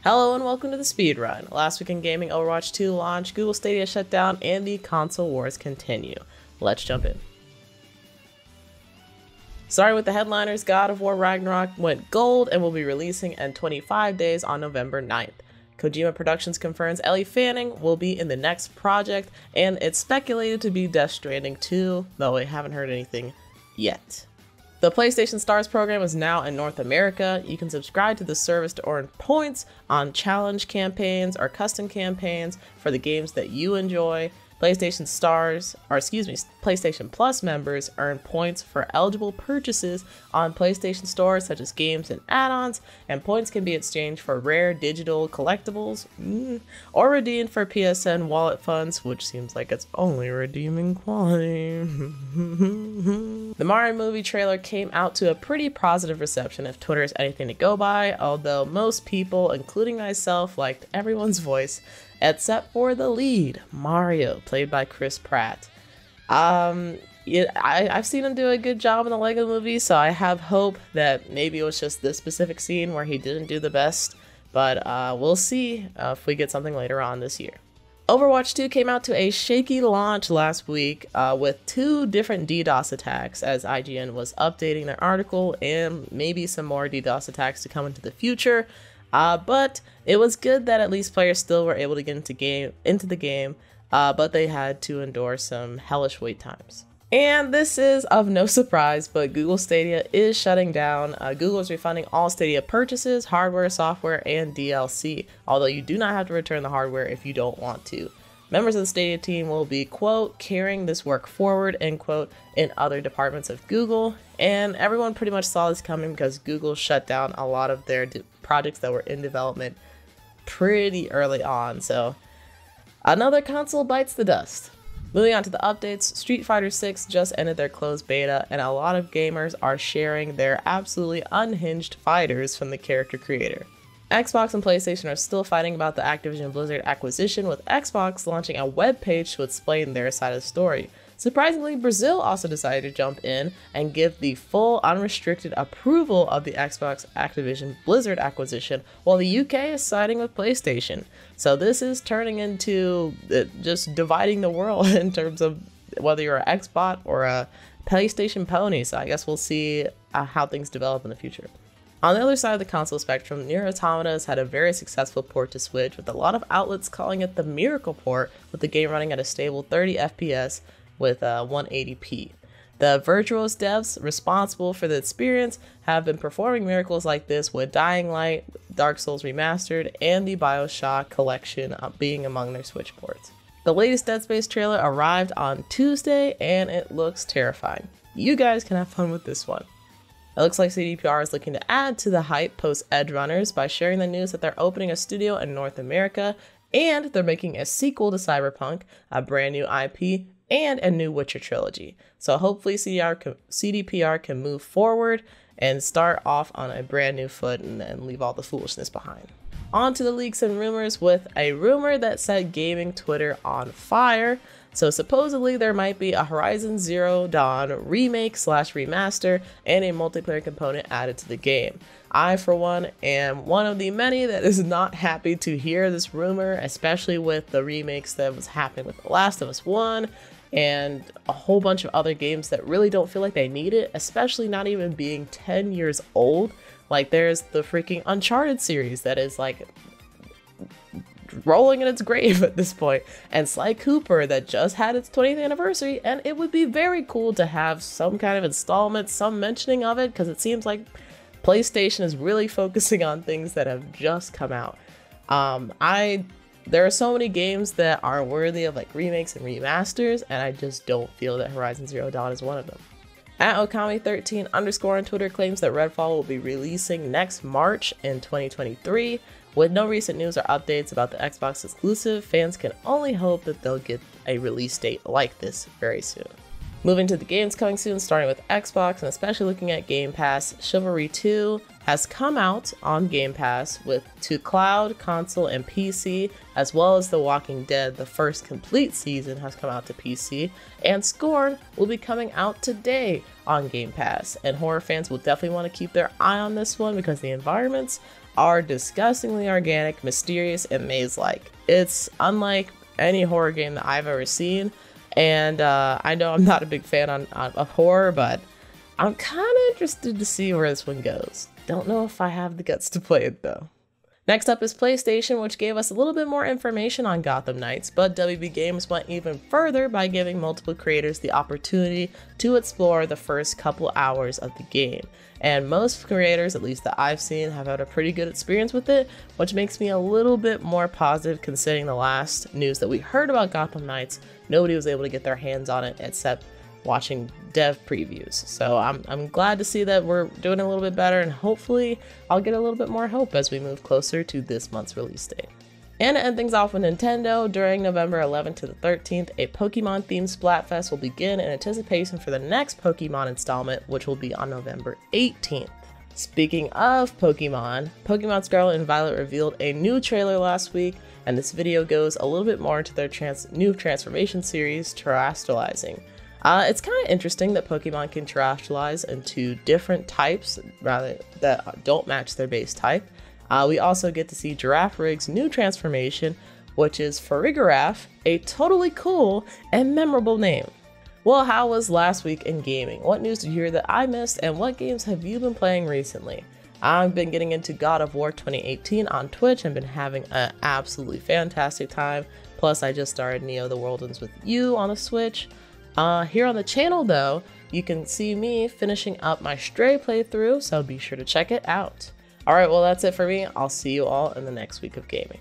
Hello and welcome to the Speedrun. Last week in gaming, Overwatch 2 launched, Google Stadia shut down, and the console wars continue. Let's jump in. Starting with the headliners, God of War Ragnarok went gold and will be releasing in 25 days on November 9th. Kojima Productions confirms Ellie Fanning will be in the next project, and it's speculated to be Death Stranding 2, though I haven't heard anything yet. The PlayStation Stars program is now in North America. You can subscribe to the service to earn points on challenge campaigns or custom campaigns for the games that you enjoy. PlayStation Plus members earn points for eligible purchases on PlayStation stores such as games and add-ons, and points can be exchanged for rare digital collectibles or redeemed for PSN wallet funds, which seems like it's only redeeming quality. The Mario movie trailer came out to a pretty positive reception if Twitter is anything to go by, although most people, including myself, liked everyone's voice except for the lead, Mario, played by Chris Pratt. I've seen him do a good job in the Lego movie, so I have hope that maybe it was just this specific scene where he didn't do the best, but we'll see if we get something later on this year. Overwatch 2 came out to a shaky launch last week with 2 different DDoS attacks, as IGN was updating their article, and maybe some more DDoS attacks to come into the future. But it was good that at least players still were able to get into the game, but they had to endure some hellish wait times. And this is of no surprise, but Google Stadia is shutting down. Google is refunding all Stadia purchases, hardware, software, and DLC, although you do not have to return the hardware if you don't want to. Members of the Stadia team will be, quote, carrying this work forward, end quote, in other departments of Google. And everyone pretty much saw this coming because Google shut down a lot of their projects that were in development pretty early on. So another console bites the dust. Moving on to the updates, Street Fighter 6 just ended their closed beta, and a lot of gamers are sharing their absolutely unhinged fighters from the character creator. Xbox and PlayStation are still fighting about the Activision Blizzard acquisition, with Xbox launching a webpage to explain their side of the story. Surprisingly, Brazil also decided to jump in and give the full unrestricted approval of the Xbox Activision Blizzard acquisition, while the UK is siding with PlayStation. So this is turning into just dividing the world in terms of whether you're an Xbot or a PlayStation pony. So I guess we'll see how things develop in the future. On the other side of the console spectrum, Nier Automata has had a very successful port to Switch, with a lot of outlets calling it the miracle port, with the game running at a stable 30 FPS with 180p. The Virtuos devs responsible for the experience have been performing miracles like this with Dying Light, Dark Souls Remastered, and the BioShock collection being among their Switch ports. The latest Dead Space trailer arrived on Tuesday, and it looks terrifying. You guys can have fun with this one. It looks like CDPR is looking to add to the hype post-Edge Runners by sharing the news that they're opening a studio in North America, and they're making a sequel to Cyberpunk, a brand new IP, and a new Witcher trilogy. So hopefully CDPR can move forward and start off on a brand new foot and leave all the foolishness behind. On to the leaks and rumors, with a rumor that set gaming Twitter on fire. So supposedly there might be a Horizon Zero Dawn remake / remaster and a multiplayer component added to the game. I, for one, am one of the many that is not happy to hear this rumor, especially with the remakes that was happening with The Last of Us 1 and a whole bunch of other games that really don't feel like they need it, especially not even being 10 years old. Like, there's the freaking Uncharted series that is like rolling in its grave at this point, and Sly Cooper that just had its 20th anniversary, and it would be very cool to have some kind of installment, some mentioning of it, because it seems like PlayStation is really focusing on things that have just come out. There are so many games that are worthy of like remakes and remasters, and I just don't feel that Horizon Zero Dawn is one of them. At Okami13_ on Twitter claims that Redfall will be releasing next March in 2023. With no recent news or updates about the Xbox exclusive, fans can only hope that they'll get a release date like this very soon. Moving to the games coming soon, starting with Xbox and especially looking at Game Pass, Chivalry 2 has come out on Game Pass to cloud, console, and PC, as well as The Walking Dead, the first complete season, has come out to PC, and Scorn will be coming out today on Game Pass. And horror fans will definitely want to keep their eye on this one because the environments are disgustingly organic, mysterious, and maze-like. It's unlike any horror game that I've ever seen. And I know I'm not a big fan of horror, but I'm kind of interested to see where this one goes. Don't know if I have the guts to play it though. Next up is PlayStation, which gave us a little bit more information on Gotham Knights, but WB Games went even further by giving multiple creators the opportunity to explore the first couple hours of the game. And most creators, at least that I've seen, have had a pretty good experience with it, which makes me a little bit more positive considering the last news that we heard about Gotham Knights. Nobody was able to get their hands on it except watching dev previews. So I'm glad to see that we're doing a little bit better, and hopefully I'll get a little bit more hope as we move closer to this month's release date. And to end things off with Nintendo, during November 11th to the 13th, a Pokemon themed Splatfest will begin in anticipation for the next Pokemon installment, which will be on November 18th. Speaking of Pokemon, Pokemon Scarlet and Violet revealed a new trailer last week, and this video goes a little bit more into their new transformation series, Terastallizing. It's kind of interesting that Pokemon can terastallize into different types rather that don't match their base type. We also get to see Giraffrig's new transformation, which is Farigiraf, a totally cool and memorable name. Well, how was last week in gaming? What news did you hear that I missed, and what games have you been playing recently? I've been getting into God of War 2018 on Twitch and been having an absolutely fantastic time. Plus, I just started Neo the World Ends With You on the Switch. Here on the channel though, you can see me finishing up my Stray playthrough, so be sure to check it out. Alright, well that's it for me. I'll see you all in the next week of gaming.